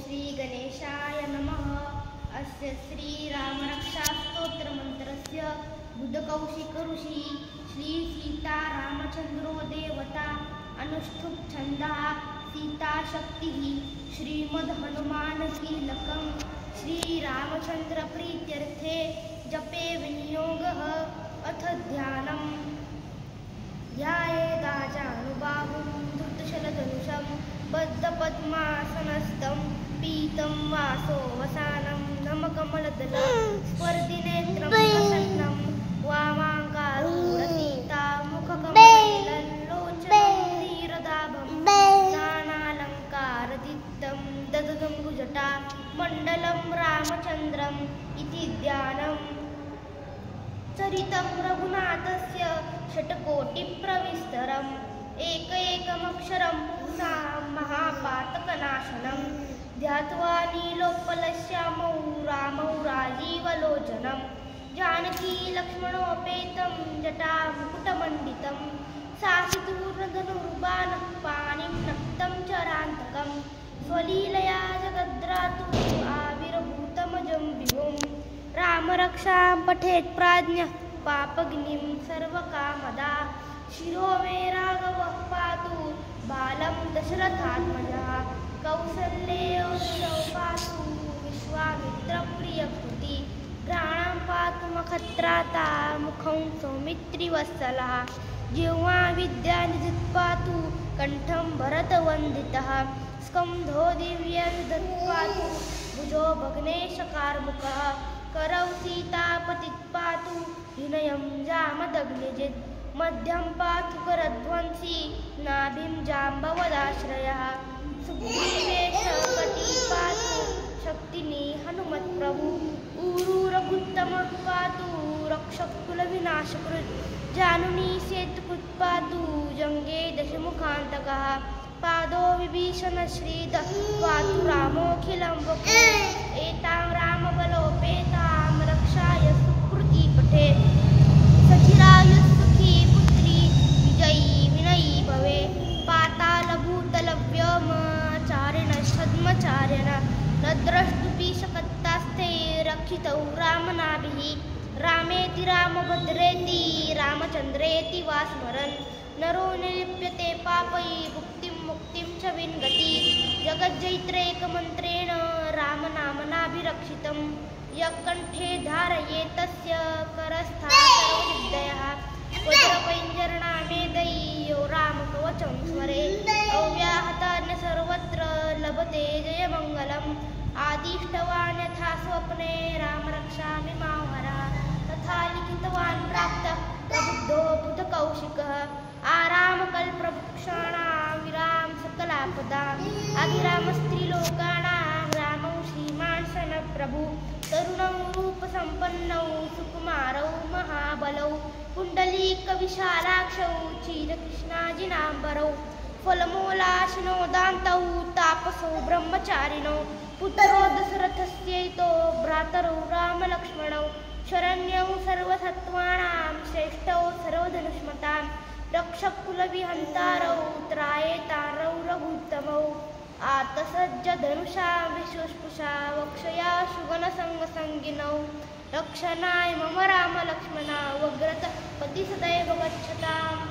श्री गणेशाय नमः। अस्य श्रीरामरक्षास्तोत्रमन्त्रस्य बुधकौशिक ऋषि श्री सीतारामचन्द्रो देवता अनुष्ठुप छन्दः सीताशक्तिः श्रीमद्हनुमानकीलकं श्रीरामचन्द्रप्रीत्यर्थे जपे विनियोगः। अथ ध्यानम्। ध्यायेदाजानुबाहुं धृतशरधनुषं बद्धपद्मासनस्थं पीतं वासोऽवसानं नमकमलदलं स्फुरतिनेत्रं प्रसन्नं वामाङ्गारूढसीता मुखकमललोचनं धीरदाभं नानालङ्कारदीप्तं दददम्बुजटा मण्डलं रामचन्द्रम् इति ध्यानम्। चरितं रघुनाथस्य षट्कोटिप्रविस्तरम् एकैकमक्षरं पुंसां महापातकनाशनं ध्यात्वा नीलोत्पलश्यामौ रामौ राजीवलोचनं जानकी लक्ष्मणोपेतं जटामुकुटमण्डितं सासितूर्णधनुर्बाणः पाणिं नक्तं चरान्तकं स्वलीलया जगद्रातु आविर्भूतमजं विभुं रामरक्षां पठेत् प्राज्ञः पापग्निं सर्वकामदा शिरो मे राघवः पातु बालं दशरथात्मजः कौसल्येऽसौ पातु विश्वामित्रप्रियकृति घ्राणं पातु मखत्राता मुखं सौमित्रिवत्सलः जिह्वा विद्यानिधिः पातु कण्ठं भरतवन्दितः स्कन्धो दिव्ययुधः पातु भुजो भग्नेशकार्मुकः करौ सीतापतिः पातु विनयं जामदग्निजित् मध्यं पातु करध्वंसी नाभिं जाम्बवदाश्रयः सुग्रीवेशकटी पातु शक्तिनी हनुमत्प्रभु ऊरुरघुत्तमः पातु रक्षकुलविनाशकृत् जानुनी सेतुकृत् पातु जङ्गे दशमुखान्तकः पादो विभीषणश्रीदः पातु रामोऽखिलं वपुः एतां रामबलोपेतां रक्षाय सुकृती पठेत् सचिरायुः सुखी पुत्री विजयी विनयी भवे पातालभूतलव्योमचारिणश्छद्मचारिण न द्रष्टुपि शक्तास्ते रक्षितौ रामनाभिः रामेति रामभद्रेति रामचन्द्रेति वा स्मरन् नरो निलिप्यते पापैः भुक्तिं मुक्तिं च विन्दति जगज्जैत्रैकमन्त्रेण रामनामनाभिरक्षितं यः कण्ठे धारयेत् तस्य करस्थः सर्वसिद्धयः वज्रपैञ्जरणामेधैः रामकवचं स्मरेत् अव्याहतान् सर्वत्र लभते जयमङ्गलम् आदिष्टवान् यथा स्वप्ने रामरक्षामि मामहरः तथा लिखितवान् प्राप्तः प्रबुद्धो बुधकौशिकः आरामकल्पवृक्षाणां विराम सकलापदाम् अभिरामस्त्रीलोकानां रामौ श्रीमान् सनप्रभु तरुणौ रूपसम्पन्नौ सुकुमारौ महाबलौ पुण्डलीकविशालाक्षौ चिरकृष्णाजिनाम्बरौ फलमूलाशिनो दान्तौ तापसौ ब्रह्मचारिणौ पुत्रो दशरथस्यैतो भ्रातरौ रामलक्ष्मणौ शरण्यौ सर्वसत्त्वानां श्रेष्ठौ सर्वधनुष्मतां रक्षकुलविहन्तारौ त्रायेतारौ रघुत्तमौ आतसज्जधनुषा विशुष्पुषा वक्षया शुगनसङ्गसङ्गिनौ रक्षणाय मम रामलक्ष्मणा वग्रतः पति सदैव गच्छताम्।